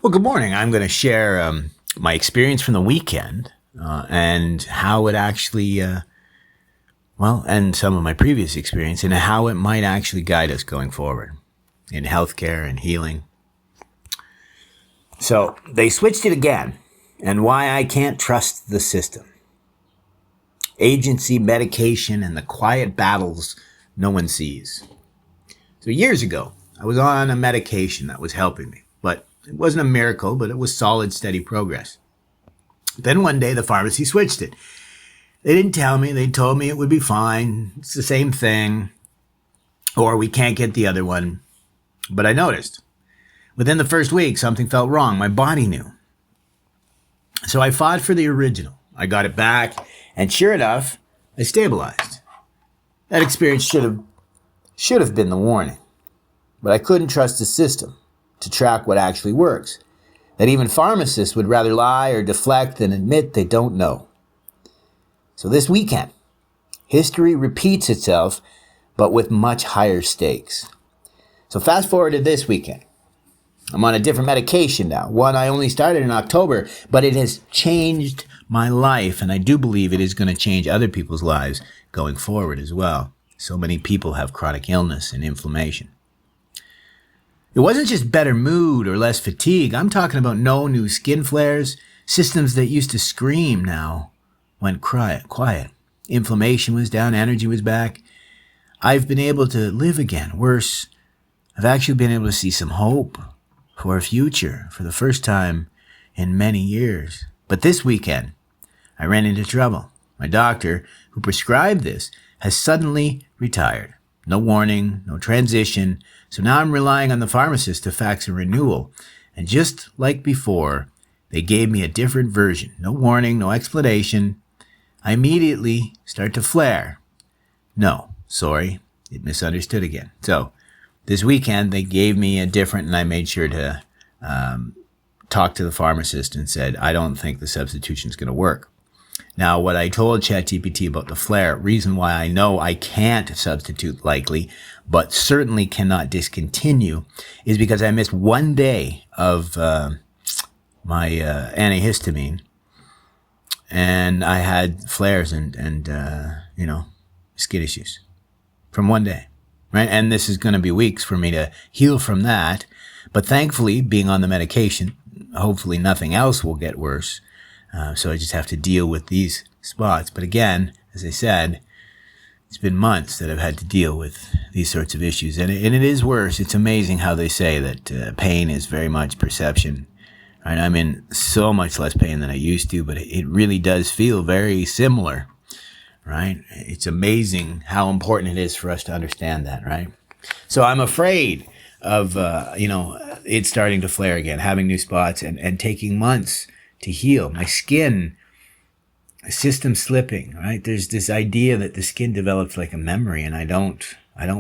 Well, good morning. I'm going to share my experience from the weekend and how it actually, and some of my previous experience and how it might actually guide us going forward in healthcare and healing. So they switched it again, and why I can't trust the system. Agency, medication, and the quiet battles no one sees. So years ago, I was on a medication that was helping me, but it wasn't a miracle, but it was solid, steady progress. Then one day the pharmacy switched it. They didn't tell me. They told me it would be fine. It's the same thing. Or we can't get the other one. But I noticed. Within the first week, something felt wrong. My body knew. So I fought for the original. I got it back. And sure enough, I stabilized. That experience should have been the warning. But I couldn't trust the system to track what actually works. That even pharmacists would rather lie or deflect than admit they don't know. So this weekend, history repeats itself, but with much higher stakes. So fast forward to this weekend. I'm on a different medication now, one I only started in October, but it has changed my life, and I do believe it is going to change other people's lives going forward as well. So many people have chronic illness and inflammation. It wasn't just better mood or less fatigue. I'm talking about no new skin flares. Systems that used to scream now went quiet. Inflammation was down, energy was back. I've been able to live again. Worse, I've actually been able to see some hope for a future for the first time in many years. But this weekend, I ran into trouble. My doctor, who prescribed this, has suddenly retired. No warning, no transition. So now I'm relying on the pharmacist to fax a renewal. And just like before, they gave me a different version. No warning, no explanation. I immediately start to flare. No, sorry, it misunderstood again. So this weekend, they gave me a different, and I made sure to talk to the pharmacist and said, I don't think the substitution is going to work. Now, what I told ChatGPT about the flare, reason why I know I can't substitute likely, but certainly cannot discontinue, is because I missed one day of my antihistamine, and I had flares and skin issues from one day, right? And this is going to be weeks for me to heal from that. But thankfully, being on the medication, hopefully nothing else will get worse. So I just have to deal with these spots. But again, as I said, it's been months that I've had to deal with these sorts of issues. And it is worse. It's amazing how they say that pain is very much perception. Right? I'm in so much less pain than I used to, but it really does feel very similar. Right? It's amazing how important it is for us to understand that, right? So I'm afraid of, it starting to flare again, having new spots and taking months to heal. My skin, system slipping, right? There's this idea that the skin develops like a memory, and I don't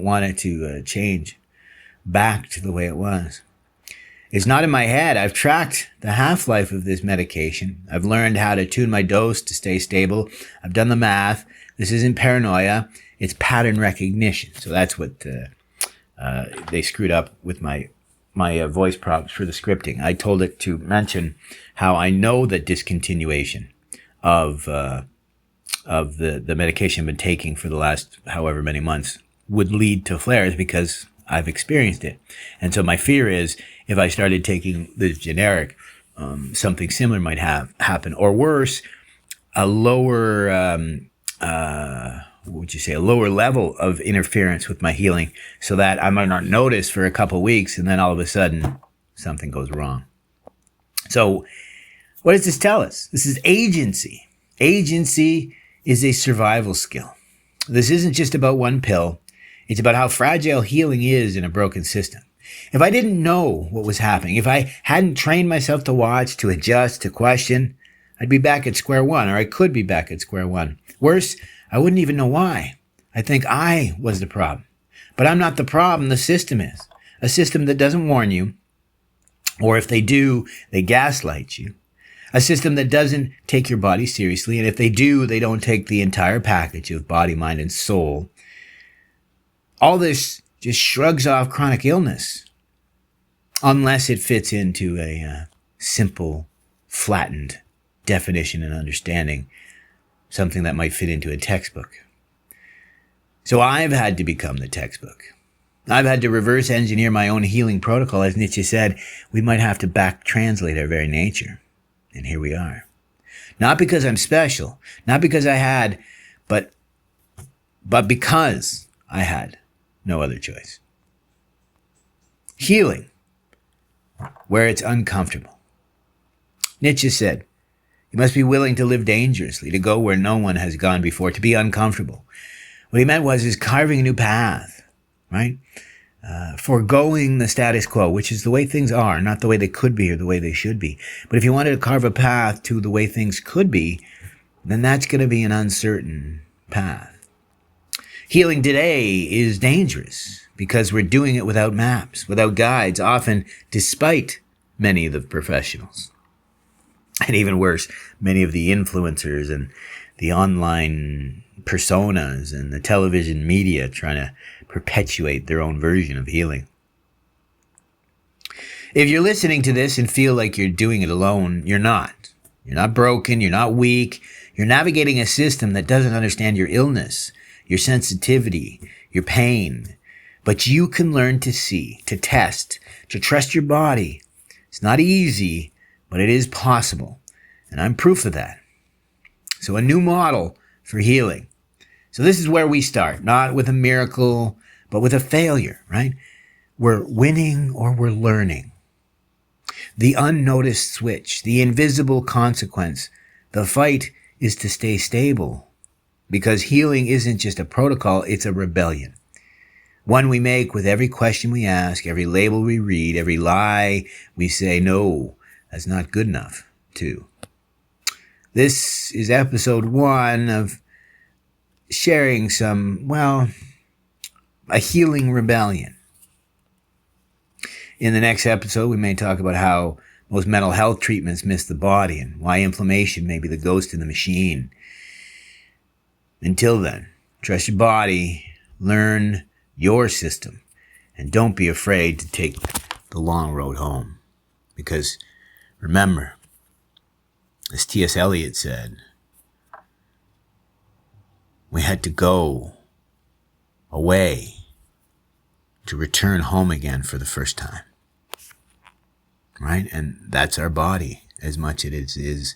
want it to change back to the way it was. It's not in my head. I've tracked the half-life of this medication. I've learned how to tune my dose to stay stable. I've done the math. This isn't paranoia. It's pattern recognition. So that's what they screwed up with my voice prompts for the scripting. I told it to mention how I know that discontinuation of the medication I've been taking for the last however many months would lead to flares because I've experienced it. And so my fear is if I started taking the generic, something similar might happen, or worse, a lower, a lower level of interference with my healing, so that I might not notice for a couple of weeks, and then all of a sudden something goes wrong. So what does this tell us? This is agency. Agency is a survival skill. This isn't just about one pill. It's about how fragile healing is in a broken system. If I didn't know what was happening, if I hadn't trained myself to watch, to adjust, to question, I'd be back at square one, or I could be back at square one. Worse, I wouldn't even know why. I think I was the problem. But I'm not the problem, the system is. A system that doesn't warn you, or if they do, they gaslight you. A system that doesn't take your body seriously, and if they do, they don't take the entire package of body, mind, and soul. All this just shrugs off chronic illness. unless it fits into a simple, flattened definition and understanding, something that might fit into a textbook. So I've had to become the textbook. I've had to reverse engineer my own healing protocol. As Nietzsche said, we might have to back translate our very nature. And here we are. Not because I'm special, not because I had, but because I had no other choice. Healing, where it's uncomfortable. Nietzsche said, you must be willing to live dangerously, to go where no one has gone before, to be uncomfortable. What he meant was carving a new path, right? Foregoing the status quo, which is the way things are, not the way they could be or the way they should be. But if you wanted to carve a path to the way things could be, then that's going to be an uncertain path. Healing today is dangerous because we're doing it without maps, without guides, often despite many of the professionals. And even worse, many of the influencers and the online personas and the television media trying to perpetuate their own version of healing. If you're listening to this and feel like you're doing it alone, you're not. You're not broken. You're not weak. You're navigating a system that doesn't understand your illness, your sensitivity, your pain. But you can learn to see, to test, to trust your body. It's not easy, but it is possible. And I'm proof of that. So a new model for healing. So this is where we start, not with a miracle, but with a failure, right? We're winning or we're learning. The unnoticed switch, the invisible consequence. The fight is to stay stable because healing isn't just a protocol, it's a rebellion. One we make with every question we ask, every label we read, every lie we say, no, that's not good enough, too. This is episode 1 of sharing a healing rebellion. In the next episode, we may talk about how most mental health treatments miss the body and why inflammation may be the ghost in the machine. Until then, trust your body, learn your system, and don't be afraid to take the long road home. Because remember, as T.S. Eliot said, we had to go away to return home again for the first time. Right? And that's our body as much as it is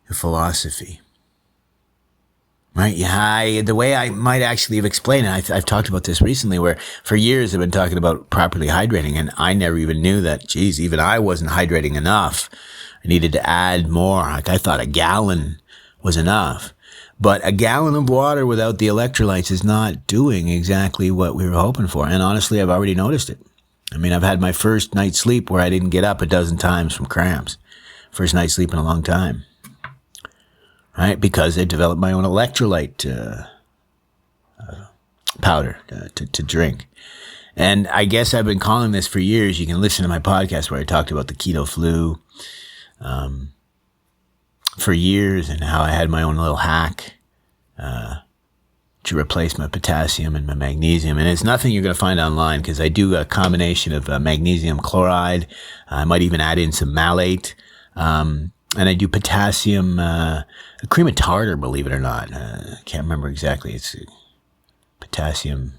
a philosophy. Right? Yeah, the way I might actually have explained it, I've talked about this recently where for years I've been talking about properly hydrating and I never even knew that, even I wasn't hydrating enough. I needed to add more. Like I thought a gallon was enough. But a gallon of water without the electrolytes is not doing exactly what we were hoping for. And honestly, I've already noticed it. I mean, I've had my first night's sleep where I didn't get up a dozen times from cramps. First night's sleep in a long time. Right? Because I developed my own electrolyte powder to drink. And I guess I've been calling this for years. You can listen to my podcast where I talked about the keto flu for years and how I had my own little hack to replace my potassium and my magnesium. And it's nothing you're going to find online because I do a combination of magnesium chloride. I might even add in some malate. And I do potassium, cream of tartar, believe it or not. I can't remember exactly. It's potassium.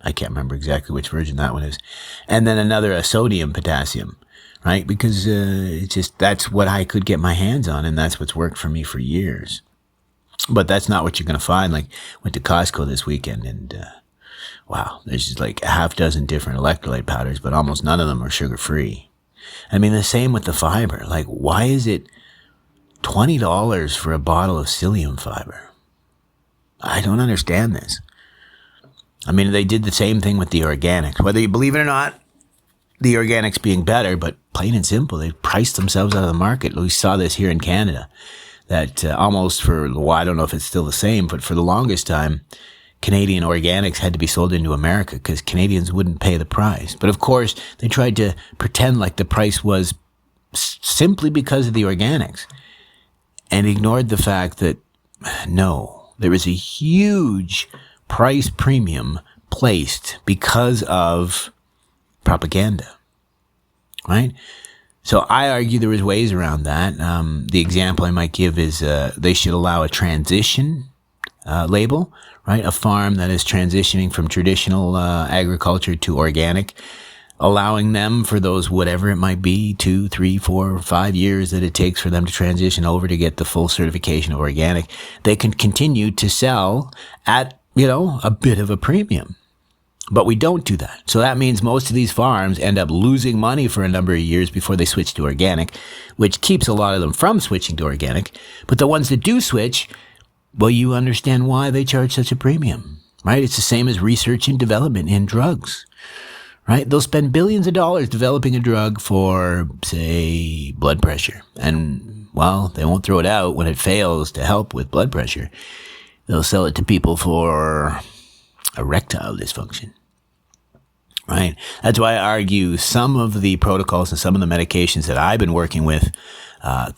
I can't remember exactly which version that one is. And then another sodium potassium, right? Because it's just, that's what I could get my hands on. And that's what's worked for me for years. But that's not what you're going to find. Like, went to Costco this weekend and, wow, there's just like a half dozen different electrolyte powders, but almost none of them are sugar-free. I mean, the same with the fiber. Like, why is it $20 for a bottle of psyllium fiber? I don't understand this. I mean, they did the same thing with the organics. Whether you believe it or not, the organics being better, but plain and simple, they priced themselves out of the market. We saw this here in Canada. That almost for, well, I don't know if it's still the same, but for the longest time, Canadian organics had to be sold into America because Canadians wouldn't pay the price. But of course, they tried to pretend like the price was simply because of the organics and ignored the fact that, no, there is a huge price premium placed because of propaganda, right? So I argue there was ways around that. The example I might give is they should allow a transition label, right? A farm that is transitioning from traditional agriculture to organic, allowing them for those, whatever it might be, 2, 3, 4, 5 years that it takes for them to transition over to get the full certification of organic. They can continue to sell at, a bit of a premium. But we don't do that. So that means most of these farms end up losing money for a number of years before they switch to organic, which keeps a lot of them from switching to organic. But the ones that do switch, well, you understand why they charge such a premium, right? It's the same as research and development in drugs, right? They'll spend billions of dollars developing a drug for, say, blood pressure. And, well, they won't throw it out when it fails to help with blood pressure. They'll sell it to people for erectile dysfunction, right? That's why I argue some of the protocols and some of the medications that I've been working with,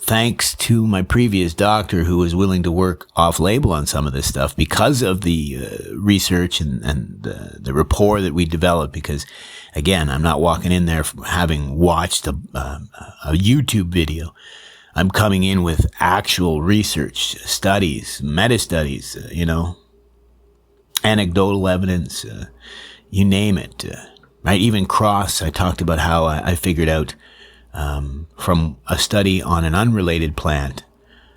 thanks to my previous doctor who was willing to work off-label on some of this stuff because of the research and the rapport that we developed. Because, again, I'm not walking in there having watched a YouTube video. I'm coming in with actual research, studies, meta-studies, anecdotal evidence, you name it, right? Even cross, I talked about how I figured out from a study on an unrelated plant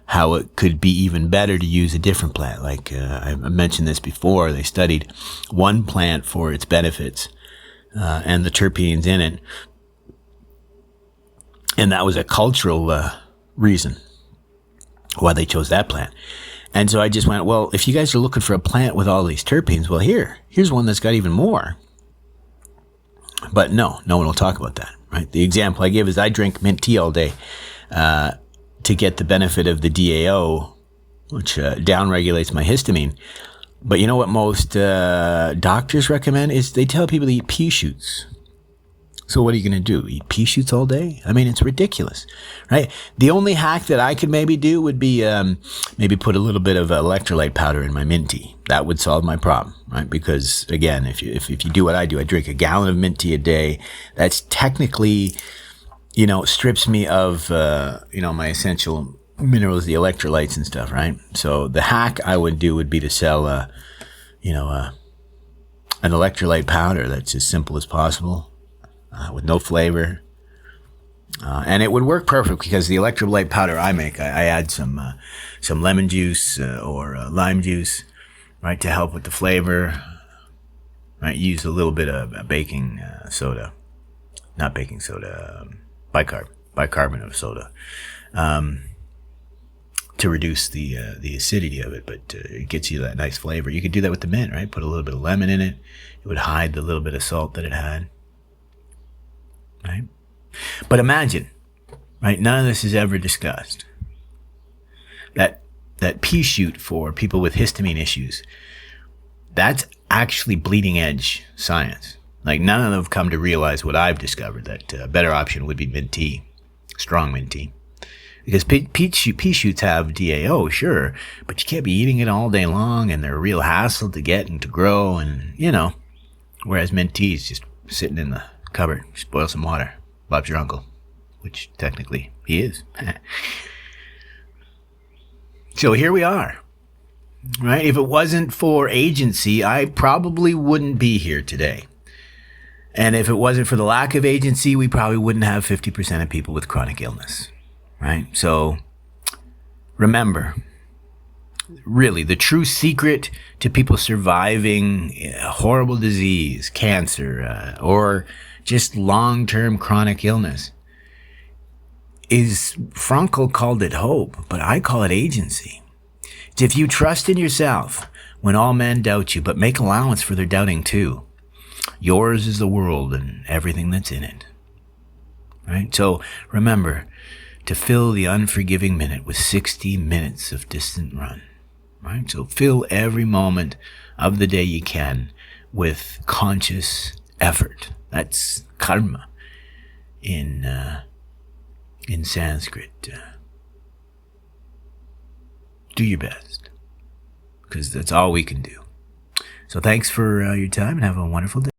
how it could be even better to use a different plant. Like I mentioned this before, they studied one plant for its benefits and the terpenes in it, and that was a cultural reason why they chose that plant. And so I just went, well, if you guys are looking for a plant with all these terpenes, well, here's one that's got even more. But no one will talk about that, right? The example I give is I drink mint tea all day to get the benefit of the DAO, which downregulates my histamine. But you know what most doctors recommend is they tell people to eat pea shoots. So what are you going to do? Eat pea shoots all day? I mean, it's ridiculous, right? The only hack that I could maybe do would be maybe put a little bit of electrolyte powder in my mint tea. That would solve my problem, right? Because again, if you do what I do, I drink a gallon of mint tea a day. That's technically, strips me of my essential minerals, the electrolytes and stuff, right? So the hack I would do would be to sell an electrolyte powder that's as simple as possible. With no flavor. And it would work perfect because the electrolyte powder I make, I add some lemon juice or lime juice, right, to help with the flavor. Right, use a little bit of baking soda. Not baking soda, bicarbonate of soda. To reduce the acidity of it, but it gets you that nice flavor. You could do that with the mint, right? Put a little bit of lemon in it. It would hide the little bit of salt that it had. Right? But imagine, right? None of this is ever discussed. That pea shoot for people with histamine issues, that's actually bleeding edge science. Like none of them have come to realize what I've discovered, that a better option would be mint tea, strong mint tea. Because pea shoots have DAO, sure, but you can't be eating it all day long, and they're a real hassle to get and to grow, and whereas mint tea is just sitting in the cupboard, just boil some water. Bob's your uncle, which technically he is. So here we are, right? If it wasn't for agency, I probably wouldn't be here today. And if it wasn't for the lack of agency, we probably wouldn't have 50% of people with chronic illness, right? So remember, really, the true secret to people surviving horrible disease, cancer, or just long-term chronic illness is, Frankl called it hope, but I call it agency. It's if you trust in yourself when all men doubt you, but make allowance for their doubting too. Yours is the world and everything that's in it. Right? So remember to fill the unforgiving minute with 60 minutes of distant run. Right? So fill every moment of the day you can with conscious effort. That's karma in Sanskrit. Do your best, because that's all we can do. So thanks for your time and have a wonderful day.